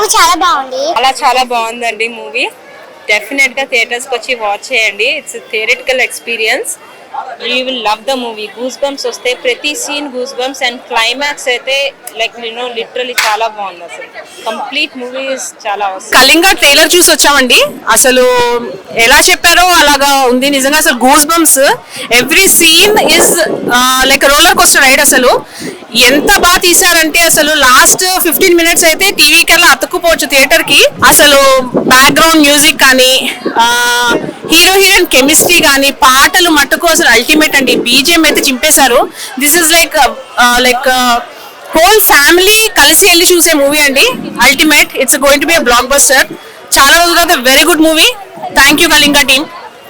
Movie చాలా బాగుంది. చాలా బాగుందండి మూవీ. డెఫినెట్ గా థియేటర్స్ కి వచ్చి వాచ్ చేయండి. It's theoretical experience. You will love the movie. Goose bumps వస్తే ప్రతి scene goose bumps and climax అయితే లైక్ లిటరలీ చాలా బాగుంది. అసలు కంప్లీట్ మూవీ చాలా అవసరం. కళింగ ట్రైలర్ చూసి వచ్చామండి. అసలు ఎలా చెప్పారో అలాగా ఉంది నిజంగా. అసలు goose bumps, every scene is like roller coaster ride. అసలు ఎంత బాగా తీసారంటే అసలు లాస్ట్ 15 minutes అయితే టీవీకి అలా అతుక్కుపోవచ్చు థియేటర్ కి. అసలు బ్యాక్గ్రౌండ్ మ్యూజిక్ కానీ, హీరో హీరోయిన్ కెమిస్ట్రీ కానీ, పాటలు మట్టుకు అసలు అల్టిమేట్ అండి. బీజిఎం అయితే చింపేశారు. This is like whole family కలిసి వెళ్ళి చూసే మూవీ అండి. Ultimate. It's going to be blockbuster. చాలా రోజుల తర్వాత very good movie. Thank you Kalinga team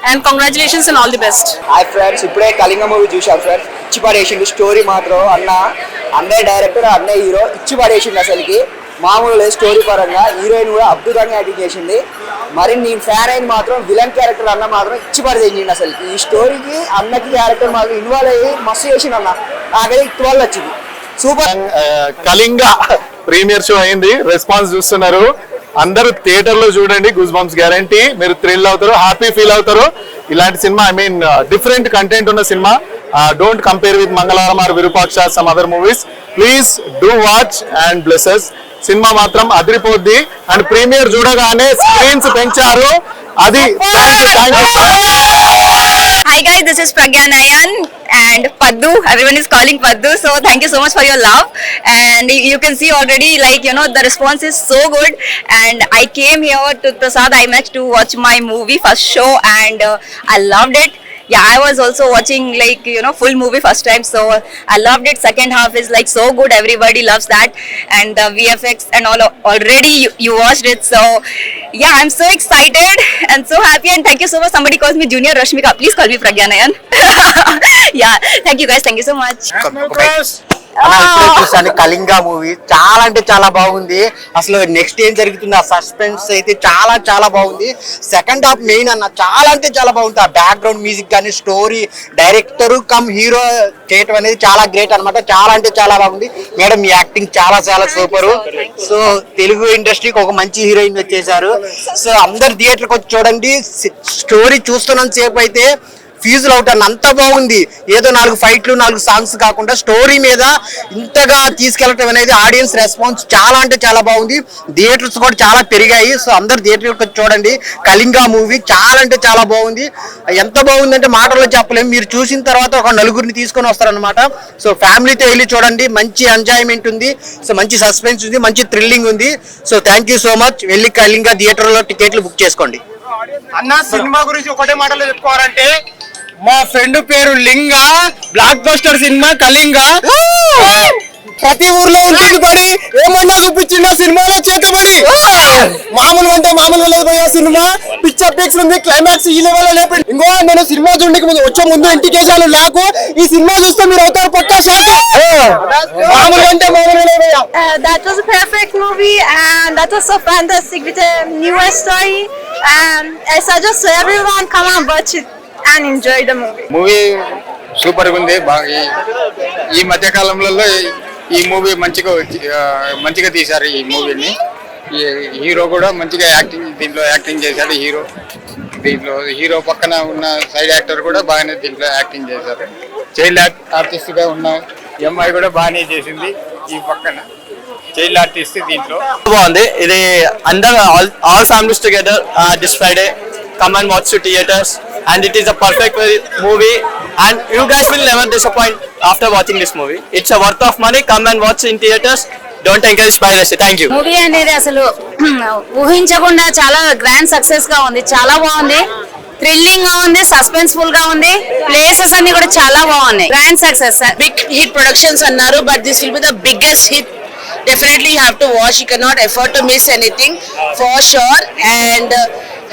and congratulations and all the best. Hi friends, ఇప్పుడే కళింగ మూవీ చూసాం ఫ్రెండ్స్. ఇచ్చి పడేసిండు స్టోరీ మాత్రం. అన్నయ్య డైరెక్టర్, అన్నయ్య హీరో ఇచ్చి పడేసిండు. అసలుకి మామూలు లేదు స్టోరీ పరంగా. హీరోయిన్ కూడా అద్భుతంగా యాక్టింగ్ చేసింది. మరి నేను ఫ్యాన్ అయిన మాత్రం విలన్ క్యారెక్టర్ అన్న మాత్రం ఇచ్చి పడేసిండు. అసలు ఈ స్టోరీకి అన్నకి క్యారెక్టర్ మాత్రం ఇన్వాల్వ్ అయ్యి మస్తు చేసిండు అన్న. నాకైతే ఇటువల్ల వచ్చింది. సూపర్. కళింగ ప్రీమియర్ షో అయింది. రెస్పాన్స్ చూస్తున్నారు అందరూ. థియేటర్ లో చూడండి. Goose bumps guarantee. మీరు థ్రిల్ అవుతారు, హ్యాపీ ఫీల్ అవుతారు. ఇలాంటి cinema, I mean different content ఉన్న cinema. Don't compare with Mangalavaaram or Virupaksha some other movies. Please do watch and blesses. Cinema మాత్రం అదిరిపోద్ది. అండ్ ప్రీమియర్ చూడగానే స్క్రీన్స్ పెంచారు. అది Hi guys, this is Pragya Nayan and Paddu. Everyone is calling Paddu. So thank you so much for your love. And you can see already, like, you know, the response is so good. And I came here to Prasad IMAX to watch my movie first show, and I loved it. Yeah, I was also watching, like, you know, full movie first time, so I loved it. Second half is like so good. Everybody loves that, and the VFX and all. Already you watched it, so yeah, I'm so excited and so happy. And thank you so much. Somebody calls me Junior Rashmika. Please call me Pragya Nayan. Yeah, thank you guys. Thank you so much. చూసాను Kalinga movie. చాలా అంటే చాలా బాగుంది. అసలు next ఏం జరుగుతుంది ఆ suspense అయితే చాలా బాగుంది. సెకండ్ హాఫ్ మెయిన్ అన్న చాలా అంటే చాలా బాగుంది. ఆ బ్యాక్గ్రౌండ్ మ్యూజిక్ కానీ, స్టోరీ, డైరెక్టర్ కమ్ హీరో చేయటం అనేది చాలా గ్రేట్ అనమాట. చాలా అంటే చాలా బాగుంది. మేడం మీ యాక్టింగ్ చాలా సూపర్. సో తెలుగు ఇండస్ట్రీకి ఒక మంచి హీరోయిన్ వచ్చేసారు. సో అందరు థియేటర్కి వచ్చి చూడండి. స్టోరీ చూస్తున్నంత సేపు అయితే ఫీజులు అవుట్ అన్న అంత బాగుంది. ఏదో 4 ఫైట్లు 4 సాంగ్స్ కాకుండా స్టోరీ మీద ఇంతగా తీసుకెళ్లటం అనేది ఆడియన్స్ రెస్పాన్స్ చాలా అంటే చాలా బాగుంది. థియేటర్స్ కూడా చాలా పెరిగాయి. సో అందరు థియేటర్కి చూడండి. కళింగ మూవీ చాలా అంటే చాలా బాగుంది. ఎంత బాగుందంటే మాటల్లో చెప్పలేము. మీరు చూసిన తర్వాత ఒక నలుగురిని తీసుకొని వస్తారనమాట. సో ఫ్యామిలీతో వెళ్ళి చూడండి. మంచి ఎంజాయ్మెంట్ ఉంది. సో మంచి సస్పెన్స్ ఉంది, మంచి థ్రిల్లింగ్ ఉంది. So thank you so much. వెళ్ళి కళింగ థియేటర్లో టికెట్లు బుక్ చేసుకోండి. అన్న సినిమా గురించి ఒకటే మాటలో చెప్పుకోవాలంటే, మా ఫ్రెండ్ పేరు లింగ. Block buster cinema Kalinga. ప్రతి ఊర్లో ఉంటుంది పడి ఏమన్నా చూపించిండు సినిమాలో చేతబడి. మామూలుగా అంటే మామూలుగా లేదు పోయా సినిమా. పిక్చర్ పిక్స్ ఉంది, క్లైమాక్స్ ఈ లెవెల్ లో లేపండి. ఇంకో నేను సినిమా చూడడానికి ముందు వచ్చే ముందు ఇంటికేసాను నాకు. ఈ సినిమా చూస్తే మీరు అవుతారు పక్కా షాక్. మామూలుగా అంటే మామూలుగా లేదు. That was a perfect movie, and that was so fantastic with a newer story. And I suggest to everyone come and watch it and enjoy the movie. Movie super గా ఉంది. ఈ మధ్య కాలంలో ఈ మూవీ మంచిగా తీశారు. ఈ మూవీని ఈ హీరో కూడా మంచిగా దీంట్లో యాక్టింగ్ చేశాడు. హీరో పక్కన ఉన్న సైడ్ యాక్టర్ కూడా బాగానే దీంట్లో యాక్టింగ్ చేశారు. చైల్డ్ ఆర్టిస్ట్ గా ఉన్న అమ్మాయి కూడా బాగానే చేసింది. ఈ పక్కన చైల్డ్ ఆర్టిస్ట్ దీంట్లో బాగుంది. ఇది అందరూ all families together this Friday come and watch to theaters, and it is a perfect movie, and you guys will never disappoint after watching this movie. It's a worth of money. Come and watch in theaters. Don't encourage piracy. Thank you. Movie అనేది అసలు ఊహించకుండా చాలా grand success గా ఉంది. చాలా బాగుంది. Thrilling గా ఉంది, suspenseful గా ఉంది. ప్లేసెస్ అన్ని కూడా చాలా బాగున్నాయి. Grand success. Big Hit Productions అన్నారు, but this will be the biggest hit. Definitely you have to watch. You cannot afford to miss anything for sure. And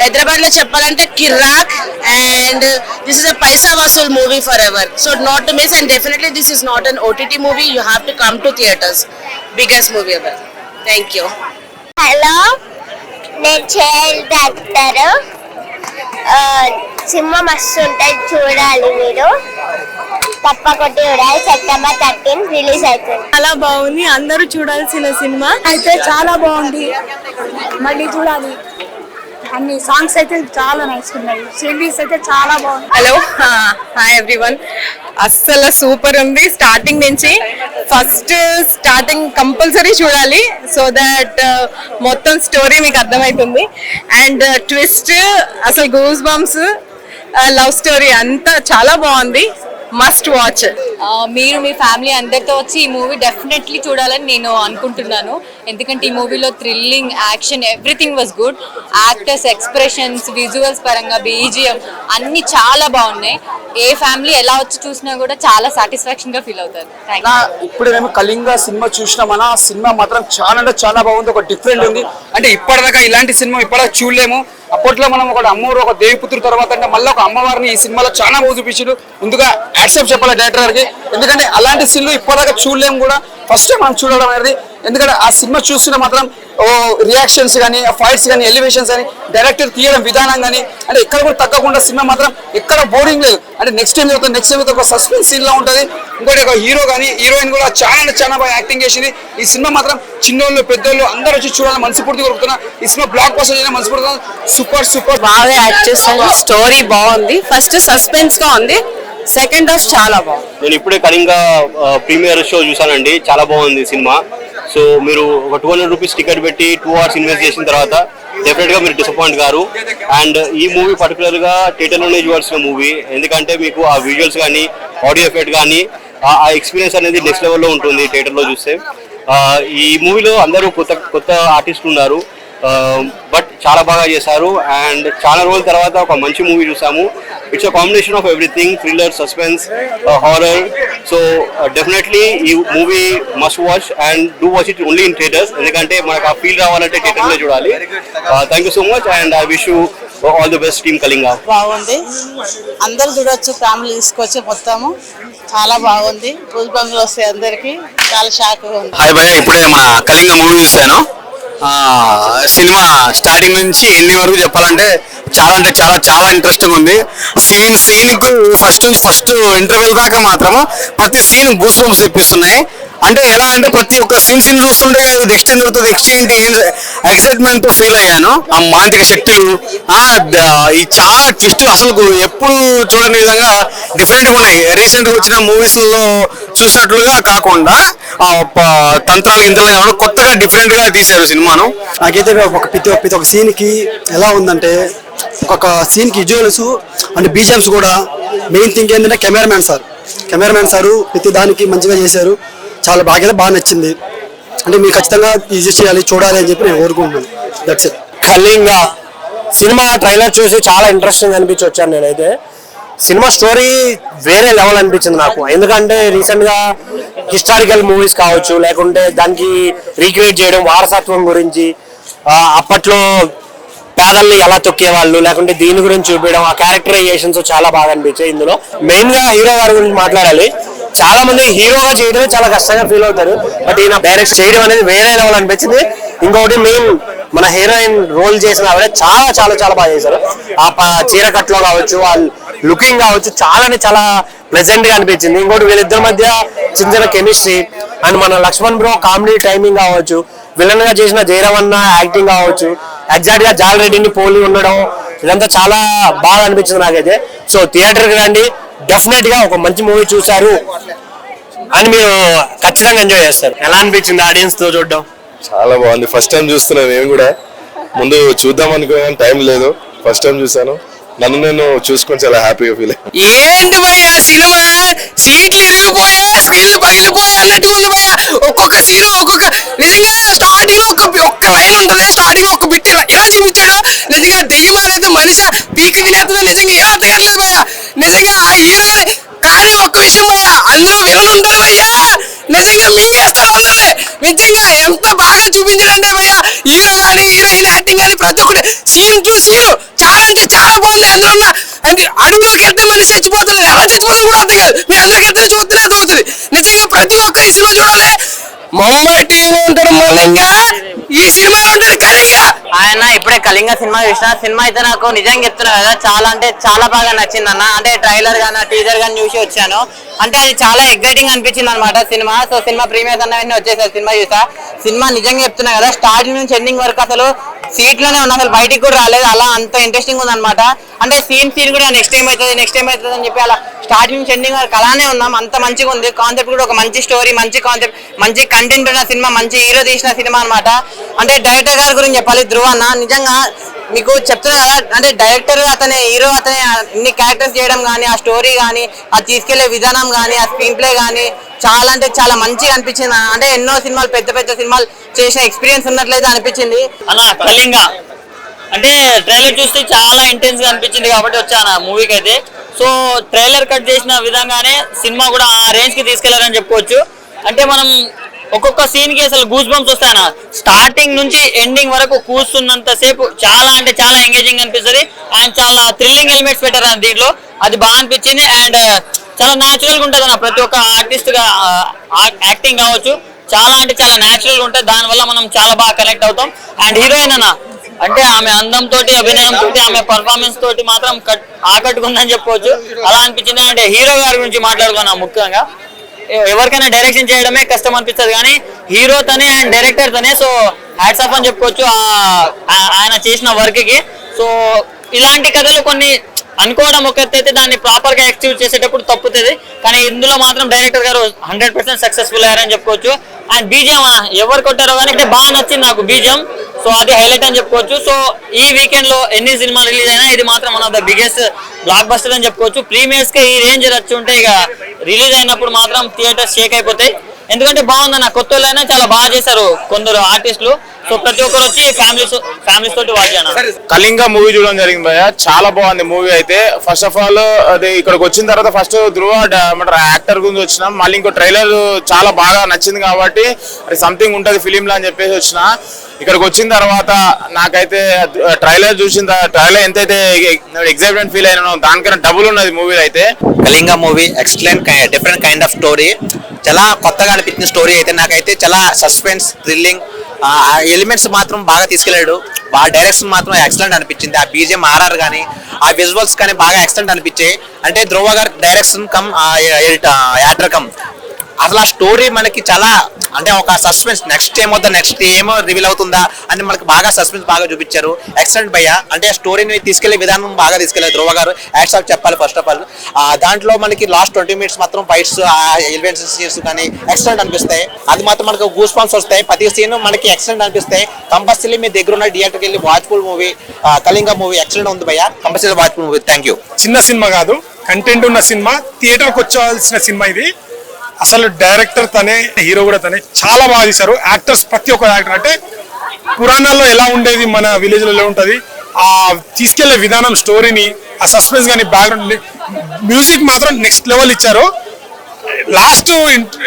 Hyderabad lo cheppalante Kirak, and this is a paisa vasool movie forever. So not to miss, and definitely this is not an OTT movie. You have to come to theaters. Biggest movie ever. Thank you. Hello, నేను child actor. Cinema మస్తు ఉంటుంది, చూడాలి మీరు. తప్పకొట్టి ఉడాయి September 13 release అవుతుంది. చాలా బాగుంది, అందరూ చూడాల్సిన సినిమా. అయితే చాలా బాగుంది, మళ్ళీ చూడాలి. అన్ని సాంగ్స్ అయితే చాలా నైస్ ఉన్నాయి, సిరీస్ అయితే చాలా బాగుంది. Hello, hi everyone. అస్సలు సూపర్ ఉంది స్టార్టింగ్ నుంచి. ఫస్ట్ స్టార్టింగ్ కంపల్సరీ చూడాలి, సో దట్ మొత్తం స్టోరీ మీకు అర్థమవుతుంది. అండ్ ట్విస్ట్, అసలు గూస్ బంప్స్, లవ్ స్టోరీ అంతా చాలా బాగుంది. Must watch. మీరు మీ ఫ్యామిలీ అందరితో వచ్చి ఈ మూవీ డెఫినెట్లీ చూడాలని నేను అనుకుంటున్నాను. ఎందుకంటే ఈ మూవీలో thrilling, action, everything was good. Actors expressions, visuals పరంగా BGM అన్ని చాలా బాగున్నాయి. ఏ ఫ్యామిలీ ఎలా వచ్చి చూసినా కూడా చాలా సాటిస్ఫాక్షన్ గా ఫీల్ అవుతారు. ఇప్పుడు మేము కళింగ సినిమా చూసినామన్నా, ఆ సినిమా మాత్రం చాలా అంటే చాలా బాగుంది. ఒక డిఫరెంట్ ఉంది. అంటే ఇప్పటిదాకా ఇలాంటి సినిమా ఇప్పటిదాకా చూడలేము. అప్పట్లో మనం ఒక అమ్మవారు, ఒక దేవిపుత్రుడు తర్వాత అంటే మళ్ళీ ఒక అమ్మవారిని ఈ సినిమాలో చాలా బాగా చూపించారు. ముందుగా యాక్సెప్ట్ చెప్పాలి డైరెక్టర్ గారికి, ఎందుకంటే అలాంటి సీన్లు ఇప్పటిదాకా చూడలేము కూడా. ఫస్ట్ టైం మనం చూడడం అనేది, ఎందుకంటే ఆ సినిమా చూస్తున్న మాత్రం రియాక్షన్స్ కానీ, ఫైట్స్ కానీ, ఎలివేషన్స్ కానీ, డైరెక్టర్ తీయడం విధానం కానీ, అంటే ఎక్కడ కూడా తగ్గకుండా సినిమా మాత్రం ఎక్కడ బోరింగ్ లేదు. అంటే నెక్స్ట్ టైం ఒక సస్పెన్స్ సీన్ లా ఉంటుంది. ఇంకోటి ఒక హీరో కానీ హీరోయిన్ కూడా చాలా బాగా యాక్టింగ్ చేసింది. ఈ సినిమా మాత్రం చిన్నోళ్ళు పెద్దోళ్ళు అందరూ వచ్చి చూడాలని మనస్ఫూర్తి కోరుతున్నా. ఈ సినిమా బ్లాక్ బస్టర్ చేయడం మనస్ఫూర్తి. సూపర్ బాగా యాక్ట్ చేస్తాను. స్టోరీ బాగుంది. ఫస్ట్ సస్పెన్స్ గా ఉంది, సెకండ్ హాఫ్ చాలా బాగుంది. నేను ఇప్పుడే కళింగ ప్రీమియర్ షో చూసానండి, చాలా బాగుంది సినిమా. సో మీరు ఒక 200 రూపీస్ టికెట్ పెట్టి 2 hours ఇన్వెస్ట్ చేసిన తర్వాత డెఫినెట్ గా మీరు డిసప్పాయింట్ గారు. అండ్ ఈ మూవీ పర్టికులర్ గా థియేటర్లోనే చూడాల్సిన మూవీ, ఎందుకంటే మీకు ఆ విజువల్స్ కానీ, ఆడియో ఎఫెక్ట్ కానీ, ఆ ఎక్స్పీరియన్స్ అనేది నెక్స్ట్ లెవెల్లో ఉంటుంది థియేటర్లో చూస్తే. ఈ మూవీలో అందరూ కొత్త ఆర్టిస్టులు ఉన్నారు, బట్ చాలా బాగా చేశారు. అండ్ చాలా రోజుల తర్వాత ఒక మంచి మూవీ చూసాము. It's a combination of everything, thriller, suspense, horror. So definitely ఈ movie must watch and do watch it only in theatres, ఎందుకంటే మనకు ఆ ఫీల్ రావాలంటే థియేటర్లో చూడాలి. Thank you so much and I wish you all the best team Kalinga. బాగుంది, అందరు చూడొచ్చు, ఫ్యామిలీ తీసుకొచ్చి మొత్తము చాలా బాగుంది. గూస్ బంప్స్ వస్తాయి అందరికి, చాలా షాక్ గా ఉంది. హాయ్ భయ్య, ఇప్పుడే మన కళింగ మూవీ చూశాను. సినిమా స్టార్టింగ్ నుంచి ఎండింగ్ వరకు చెప్పాలంటే చాలా ఇంట్రెస్టింగ్ ఉంది. సీన్ కు ఫస్ట్ ఇంటర్వెల్ దాకా మాత్రం ప్రతి సీన్ గూస్ బంప్స్ తెప్పిస్తున్నాయి. అంటే ఎలా అంటే ప్రతి ఒక్క సీన్ చూస్తుంటే ఇది నెక్స్ట్ ఏం జరుగుతుంది, నెక్స్ట్ ఏంటి, ఎక్సైట్మెంట్ ఫీల్ అయ్యాను. ఆ మాంత్రిక శక్తులు, ఈ చాలా ట్విస్ట్ అసలు ఎప్పుడు చూడని విధంగా డిఫరెంట్ గా ఉన్నాయి. రీసెంట్ గా వచ్చిన మూవీస్ లో చూసినట్లుగా కాకుండా తంత్రాలు గింతలు కొత్తగా డిఫరెంట్ గా తీశారు సినిమాను. నాకైతే ప్రతి ఒక్క సీన్ కి ఎలా ఉందంటే, ఒక్కొక్క సీన్ కి విజువల్స్ అంటే BGMs కూడా. మెయిన్ థింగ్ ఏంటంటే కెమెరామ్యాన్ సారు ప్రతి దానికి మంచిగా చేశారు. చాలా బాగా నచ్చింది. అంటే మీరు ఖచ్చితంగా ఈజీ చేయాలి, చూడాలి అని చెప్పి నేను కోరుకుంటున్నాను. That's it. Kalinga cinema trailer చూసి చాలా ఇంట్రెస్టింగ్ అనిపించి వచ్చాను నేనైతే. సినిమా స్టోరీ వేరే లెవెల్ అనిపించింది నాకు, ఎందుకంటే రీసెంట్ గా హిస్టారికల్ మూవీస్ కావచ్చు, లేకుంటే దానికి రీక్రియేట్ చేయడం వారసత్వం గురించి, అప్పట్లో పేదల్ని ఎలా తొక్కేవాళ్ళు, లేకుంటే దీని గురించి చూపించడం, ఆ క్యారెక్టరైజేషన్స్ చాలా బాగా అనిపించాయి. ఇందులో మెయిన్ గా హీరో గారి గురించి మాట్లాడాలి. చాలా మంది హీరోగా చేయడమే చాలా కష్టంగా ఫీల్ అవుతారు, బట్ ఈయన డైరెక్ట్ చేయడం అనేది వేరే లెవెల్ అనిపించింది. ఇంకొకటి మెయిన్ మన హీరోయిన్ రోల్ చేసిన ఆవిడ చాలా బాగా చేశారు. ఆ చీర కట్లో కావచ్చు, ఆ లుకింగ్ కావచ్చు, చాలా ప్లెజెంట్ గా అనిపించింది. ఇంకోటి వీళ్ళిద్దరి మధ్య చిన్న కెమిస్ట్రీ, అండ్ మన లక్ష్మణ్ బ్రో కామెడీ టైమింగ్ కావచ్చు, విలన్ గా చేసిన జయరామన్న యాక్టింగ్ కావచ్చు, ఎగ్జాక్ట్ గా జాల్ రెడ్డిని పోలి ఉండడం, ఇదంతా చాలా బాగా అనిపించింది నాకైతే. సో థియేటర్ కి రండి, డెఫినెట్ గా ఒక మంచి మూవీ చూసారు అని మీరు ఖచ్చితంగా ఎంజాయ్ చేస్తారు. ఎలా అనిపించింది ఆడియన్స్ తో చూడడం? చాలా బాగుంది. ఫస్ట్ టైం చూస్తున్నాను నేను కూడా. ముందు చూద్దాం అనుకున్నాను, టైం లేదు. ఫస్ట్ టైం చూసాను, నన్ను నేను చూసుకొని చాలా హ్యాపీగా ఫీల్ అయ్యాను. ఏంటి భయ్య సినిమా, సీట్లు ఇరిగిపోయా, స్క్రీన్లు పగిలిపోయా అన్నట్టు ఉంది భయ్య. ఒక్కొక్క సీన్ నిజంగా స్టార్టింగ్ లో ఒక్క లైన్ ఉంటది, స్టార్టింగ్ లో ఒక బిట్ ఇలా చూపించాడు. నిజంగా దెయ్యమానైతే మనిషి పీక తినేస్తుంది. నిజంగా ఏం అర్థం కావట్లేదు భయ్య. నిజంగా ఆ హీరో కానీ ఒక్క విషయం భయ్య, అందులో విలన్ ఉంటారు భయ్య, నిజంగా మింగేస్తారు అందరినీ. నిజంగా ఎంత బాగా చూపించాడంటే భయ్య, హీరో కానీ హీరోయిన్ యాక్టింగ్ కానీ ప్రతి ఒక్కటి సీన్ టు సీన్ చాలా బాగుంది. అందులో అడుగులోకి వెళ్తే మనిషి చచ్చిపోతుంది, ఎలా చచ్చిపోతుంది కూడా అర్థం కాదు. మీరు అందరికి వెళ్తే చూస్తూనే అర్థమవుతుంది. నిజంగా ప్రతి ఒక్కరు ఈ సినిమా చూడాలి. మమ్మటి ఉంటాడు మలింగా, ఈ సినిమా ఉంటాడు కళింగ. ఆయన ఇప్పుడే కళింగ సినిమా చూసిన. సినిమా అయితే నాకు నిజంగా చెప్తున్నా కదా, చాలా అంటే చాలా బాగా నచ్చింది అన్న. అంటే ట్రైలర్ గానీ టీజర్ గానీ చూసి వచ్చాను. అంటే అది చాలా ఎగ్జైటింగ్ అనిపించింది అనమాట సినిమా. సో సినిమా ప్రీమియర్ కన్నా వచ్చేసారు, సినిమా చూసా. సినిమా నిజంగా చెప్తున్నా కదా, స్టార్టింగ్ నుంచి ఎండింగ్ వరకు అసలు సీట్ లోనే ఉన్నా, అసలు బయటికి కూడా రాలేదు. అలా అంత ఇంట్రెస్టింగ్ ఉంది అనమాట. అంటే సీన్ కూడా నెక్స్ట్ టైం అవుతుంది అని చెప్పి అలా స్టార్టింగ్ నుంచి ఎండింగ్ వరకు అలానే ఉన్నాం. అంత మంచిగా ఉంది. కాన్సెప్ట్ కూడా ఒక మంచి స్టోరీ, మంచి కాన్సెప్ట్, మంచి కంటెంట్ ఉన్న సినిమా, మంచి హీరో తీసిన సినిమా అనమాట. అంటే డైరెక్టర్ గారి గురించి చెప్పాలి, ధ్రువ అన్న. నిజంగా మీకు చెప్తున్నా కదా, అంటే డైరెక్టర్ అతనే, హీరో అతనే, ఇన్ని క్యారెక్టర్స్ చేయడం కానీ, ఆ స్టోరీ కానీ, ఆ తీసుకెళ్లే విధానం కానీ, ఆ స్క్రీన్ ప్లే కానీ చాలా అంటే చాలా మంచిగా అనిపించింది. అంటే ఎన్నో సినిమాలు, పెద్ద పెద్ద సినిమాలు చేసిన ఎక్స్పీరియన్స్ ఉన్నట్లయితే అనిపించింది అన్న. కళింగ అంటే ట్రైలర్ చూస్తే చాలా ఇంటెన్స్ గా అనిపించింది కాబట్టి వచ్చాను ఆ మూవీకి అయితే. సో ట్రైలర్ కట్ చేసిన విధంగానే సినిమా కూడా ఆ రేంజ్ కి తీసుకెళ్లారని చెప్పుకోవచ్చు. అంటే మనం ఒక్కొక్క సీన్ కి అసలు గూస్ బంప్స్ వస్తాయన. స్టార్టింగ్ నుంచి ఎండింగ్ వరకు కూర్చున్నంత సేపు చాలా అంటే చాలా ఎంగేజింగ్ అనిపిస్తుంది. అండ్ చాలా థ్రిల్లింగ్ ఎలిమెంట్స్ పెట్టారు దీంట్లో, అది బాగా అనిపించింది. అండ్ చాలా న్యాచురల్ గా ఉంటుంది అన్న. ప్రతి ఒక్క ఆర్టిస్ట్ గా యాక్టింగ్ కావచ్చు, చాలా అంటే చాలా న్యాచురల్ గా ఉంటుంది. దానివల్ల మనం చాలా బాగా కనెక్ట్ అవుతాం. అండ్ హీరోయిన్ అన్న, అంటే ఆమె అందం తోటి, అభినయం తోటి, ఆమె పర్ఫార్మెన్స్ తోటి మాత్రం ఆకట్టుకుందని చెప్పుకోవచ్చు. అలా అనిపించింది. అంటే హీరో గారి గురించి మాట్లాడుకున్నాం. ముఖ్యంగా ఎవరికైనా డైరెక్షన్ చేయడమే కష్టం అనిపిస్తుంది, కానీ హీరో తనే అండ్ డైరెక్టర్ తనే. సో హ్యాట్స్ ఆఫ్ అని చెప్పుకోవచ్చు ఆయన చేసిన వర్క్ కి. సో ఇలాంటి కథలు కొన్ని అనుకోవడం ఒక అయితే దాన్ని ప్రాపర్ గా ఎక్స్క్యూట్ చేసేటప్పుడు తప్పుతుంది, కానీ ఇందులో మాత్రం డైరెక్టర్ గారు 100% సక్సెస్ఫుల్ అయ్యారని చెప్పుకోవచ్చు. అండ్ బీజిఎం ఎవరు కొట్టారో కానీ అంటే బాగా నచ్చింది నాకు బీజిఎం. సో అది హైలైట్ అని చెప్పుకోవచ్చు. సో ఈ వీకెండ్ లో ఎన్ని సినిమాలు రిలీజ్ అయినా ఇది మాత్రం one of the biggest block buster అని చెప్పుకోవచ్చు. ప్రీమియర్స్ కి ఈ రేంజ్ వచ్చి ఉంటే ఇక రిలీజ్ అయినప్పుడు మాత్రం థియేటర్స్ షేక్ అయిపోతాయి. ఎందుకంటే బాగుందన్న, కొత్త వాళ్ళైనా చాలా బాగా చేశారు కొందరు ఆర్టిస్టులు. సో ప్రతి ఒక్కరు వచ్చి ఫ్యామిలీస్ తోటి వాచ్ చేయాలి. కళింగ మూవీ చూడడం జరిగింది భయ్య, చాలా బాగుంది మూవీ అయితే. ఫస్ట్ ఆఫ్ ఆల్ అది ఇక్కడికి వచ్చిన తర్వాత ఫస్ట్ ధ్రువ యాక్టర్ గురించి వచ్చినాం, మళ్ళీ ఇంకో ట్రైలర్ చాలా బాగా నచ్చింది కాబట్టి అది సంథింగ్ ఉంటది ఫిలిం లా అని చెప్పేసి వచ్చిన. ఇక్కడికి వచ్చిన తర్వాత నాకైతే ట్రైలర్ చూసిన ట్రైలర్ ఎంతైతే ఎక్సైట్మెంట్ ఫీల్ అయినానో దానికన్నా డబుల్ ఉన్నది మూవీ అయితే. Kalinga movie excellent, different kind of story, చాలా కొత్తగా అనిపించిన స్టోరీ అయితే. నాకైతే చాలా సస్పెన్స్, థ్రిల్లింగ్ ఎలిమెంట్స్ మాత్రం బాగా తీసుకెళ్ళాడు. బాగా డైరెక్షన్ మాత్రం ఎక్సలెంట్ అనిపించింది. ఆ బీజిఎం ఆర్ఆర్ కానీ, ఆ విజువల్స్ కానీ బాగా ఎక్సలెంట్ అనిపించాయి. అంటే ధ్రువ గారు డైరెక్షన్ కమ్ యాక్టర్ కమ్ అసలు ఆ స్టోరీ మనకి చాలా అంటే ఒక సస్పెన్స్, నెక్స్ట్ ఏమో రివీల్ అవుతుందా అని మనకి బాగా సస్పెన్స్ బాగా చూపించారు. ఎక్సలెంట్ భయ్య. అంటే స్టోరీని తీసుకెళ్లే విధానం బాగా తీసుకెళ్లారు ధ్రువ గారు. యాక్ట్స్ ఆఫ్ చెప్పాలి ఫస్ట్ ఆఫ్ ఆల్. దాంట్లో మనకి లాస్ట్ 20 minutes మాత్రం ఫైట్స్, ఎలివేషన్స్ కానీ ఎక్సలెంట్ అనిపిస్తాయి. అది మాత్రం మనకు గూస్ బంప్స్ వస్తాయి. ప్రతి సీన్ మనకి ఎక్సలెంట్ అనిపిస్తాయి. కంపల్సరీ మీ దగ్గర ఉన్న థియేటర్కి వెళ్ళి watchful movie. Kalinga movie excellent ఉంది భయ్య, compulsory watchful movie. Thank you. చిన్న సినిమా కాదు, కంటెంట్ ఉన్న సినిమా, థియేటర్కి వచ్చాల్సిన సినిమా ఇది. అసలు డైరెక్టర్ తనే, హీరో కూడా తనే, చాలా బాగా తీశారు. యాక్టర్స్ ప్రతి ఒక్క యాక్టర్ అంటే పురాణాల్లో ఎలా ఉండేది, మన విలేజ్ లో ఎలా ఉంటది, ఆ తీసుకెళ్లే విధానం, స్టోరీని, ఆ సస్పెన్స్ కానీ, బ్యాక్గ్రౌండ్ మ్యూజిక్ మాత్రం నెక్స్ట్ లెవెల్ ఇచ్చారు. లాస్ట్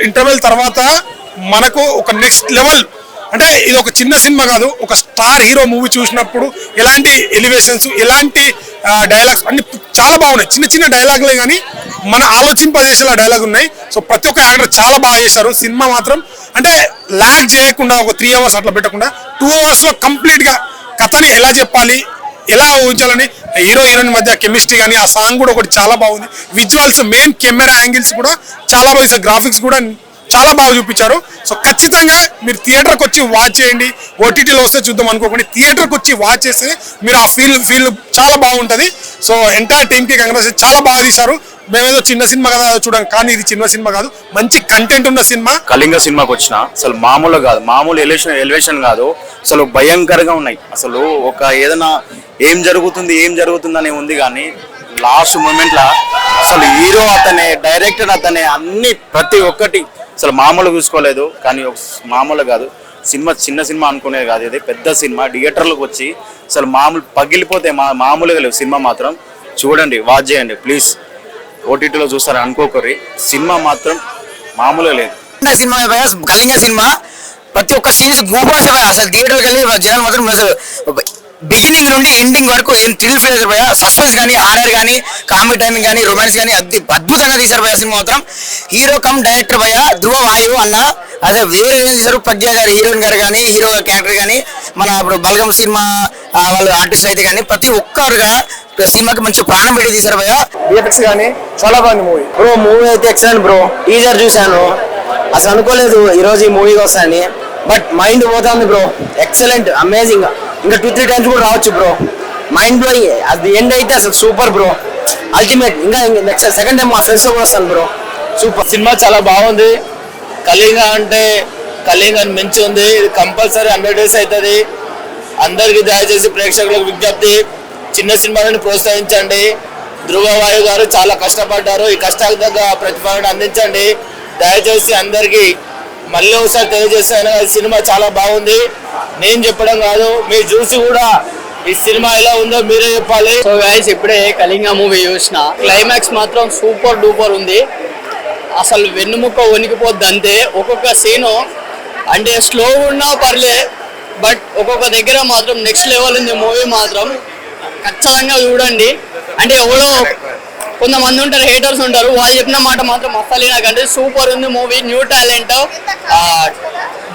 ఇంటర్వెల్ తర్వాత మనకు ఒక నెక్స్ట్ లెవెల్. అంటే ఇది ఒక చిన్న సినిమా కాదు, ఒక స్టార్ హీరో మూవీ చూసినప్పుడు ఎలాంటి ఎలివేషన్స్, ఎలాంటి డైలాగ్స్ అన్ని చాలా బాగున్నాయి. చిన్న చిన్న డైలాగులే కానీ మన ఆలోచింపజేసేలా డైలాగ్ ఉన్నాయి. సో ప్రతి ఒక్క యాక్టర్ చాలా బాగా చేశారు. సినిమా మాత్రం అంటే ల్యాగ్ చేయకుండా ఒక 3 hours అట్లా పెట్టకుండా 2 hours లో కంప్లీట్ గా కథని ఎలా చెప్పాలి, ఎలా ఊహించాలని, హీరో హీరోయిన్ మధ్య కెమిస్ట్రీ కానీ, ఆ సాంగ్ కూడా ఒకటి చాలా బాగుంది. విజువల్స్, మెయిన్ కెమెరా యాంగిల్స్ కూడా చాలా బాగా, గ్రాఫిక్స్ కూడా చాలా బాగా చూపించారు. సో ఖచ్చితంగా మీరు థియేటర్కి వచ్చి వాచ్ చేయండి. ఓటీటీలో వస్తే చూద్దాం అనుకోకండి, థియేటర్కి వచ్చి వాచ్ చేస్తే మీరు ఆ ఫీల్ చాలా బాగుంటుంది. సో ఎంటైర్ టీమ్కి కంగ్రాట్స్, చాలా బాగా తీశారు. మేమేదో చిన్న సినిమా కదా చూడం, కానీ ఇది చిన్న సినిమా కాదు, మంచి కంటెంట్ ఉన్న సినిమా. కళింగ సినిమాకి వచ్చిన అసలు మామూలు కాదు, మామూలు ఎలివేషన్ కాదు, అసలు భయంకరంగా ఉన్నాయి. అసలు ఒక ఏదైనా ఏం జరుగుతుంది అని ఉంది, కానీ లాస్ట్ మూమెంట్ లా అసలు హీరో అతనే, డైరెక్టర్ అతనే, అన్ని ప్రతి ఒక్కటి అసలు మామూలు చూసుకోలేదు. కానీ మామూలు కాదు, చిన్న సినిమా అనుకునేది కాదు, ఇది పెద్ద సినిమా. థియేటర్లకు వచ్చి అసలు పగిలిపోతే మామూలుగా లేవు. సినిమా మాత్రం చూడండి, వాచ్ చేయండి ప్లీజ్. ఓటీటీలో చూస్తారని అనుకోకరి, సినిమా మాత్రం మామూలుగా లేదు. సినిమా కళింగ సినిమా ప్రతి ఒక్క సీన్ గూపర్స్. అసలు థియేటర్కి వెళ్ళి జనాలు మాత్రం అసలు బిగినింగ్ నుండి ఎండింగ్ వరకు ఏం థ్రిల్ ఫీల్ భయ, సస్పెన్స్ కానీ హారర్ కానీ కామెడీ టైమింగ్ కానీ రొమాన్స్ కానీ అద్భుతంగా తీశారు భయ సినిమా మాత్రం. హీరో కమ్ డైరెక్టర్ భయ ధ్రువ వాయువు అన్న, అదే వేరే తీశారు. ప్రజ్ఞ గారు హీరోయిన్ గారు కానీ హీరో క్యారెక్టర్ కానీ మన ఇప్పుడు బల్గం సినిమా వాళ్ళు ఆర్టిస్ట్ అయితే కానీ ప్రతి ఒక్కరుగా సినిమాకి మంచి ప్రాణం పెట్టి తీశారు భయ. విఎఫ్ఎక్స్ కానీ చాలా బాగుంది మూవీ. బ్రో మూవీ అయితే ఎక్సలెంట్ బ్రో. టీజర్ చూశాను, అసలు అనుకోలేదు ఈ రోజు ఈ మూవీకి వస్తాయని, బట్ మైండ్ పోతుంది బ్రో. Excellent, amazing. ఇంకా 2-3 టైమ్స్ కూడా రావచ్చు బ్రో. Mind blowing. అది ఎండ్ అయితే అసలు సూపర్ బ్రో, అల్టిమేట్. ఇంకా నెక్స్ట్ సెకండ్ టైం మా ఫ్రెండ్స్ కూడా వస్తాను బ్రో. సూపర్ సినిమా చాలా బాగుంది. కళింగ అంటే కళింగ అని మంచి ఉంది. ఇది కంపల్సరీ 100 days అవుతుంది. అందరికి దయచేసి ప్రేక్షకులకు విజ్ఞప్తి, చిన్న సినిమాలను ప్రోత్సహించండి. ధ్రువ వాయు గారు చాలా కష్టపడ్డారు, ఈ కష్టాలకు తగ్గ ప్రతిఫలన అందించండి దయచేసి. అందరికి మళ్ళీ ఒకసారి తెలియజేస్తాను, ఈ సినిమా చాలా బాగుంది. నేను చెప్పడం కాదు, మీరు చూసి కూడా ఈ సినిమా ఎలా ఉందో మీరే చెప్పాలి. సో గైస్ ఇప్పుడే కళింగ మూవీ చూసిన, క్లైమాక్స్ మాత్రం సూపర్ డూపర్ ఉంది. అసలు వెన్నుముక్క వణికిపోద్ది అంతే. ఒక్కొక్క సీను అంటే స్లో ఉన్నా పర్లే, బట్ ఒక్కొక్క దగ్గర మాత్రం నెక్స్ట్ లెవెల్ ఉంది మూవీ మాత్రం. ఖచ్చితంగా చూడండి. అంటే ఎవరో కొంతమంది ఉంటారు, హేటర్స్ ఉంటారు, వాళ్ళు చెప్పిన మాట మాత్రం అస్సలు నాకంటే సూపర్ ఉంది మూవీ. న్యూ టాలెంట్,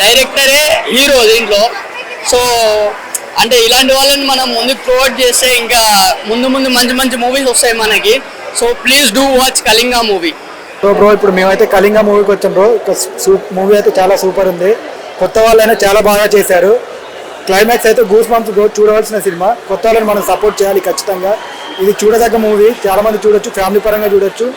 డైరెక్టరే హీరో దీంట్లో. సో అంటే ఇలాంటి వాళ్ళని మనం ముందుకు ప్రొవైడ్ చేస్తే ఇంకా ముందు ముందు మంచి మంచి మూవీస్ వస్తాయి మనకి. So please do watch Kalinga movie. Bro ఇప్పుడు మేమైతే కళింగ మూవీకి వచ్చాం బ్రో. మూవీ అయితే చాలా సూపర్ ఉంది. కొత్త వాళ్ళైనా చాలా బాగా చేశారు. క్లైమాక్స్ అయితే గూస్ బంప్స్ చూడవలసిన సినిమా. కొత్త వాళ్ళని మనం సపోర్ట్ చేయాలి ఖచ్చితంగా. ఇది చూడదగ్గ మూవీ, చాలా మంది చూడొచ్చు, ఫ్యామిలీ పరంగా చూడొచ్చు.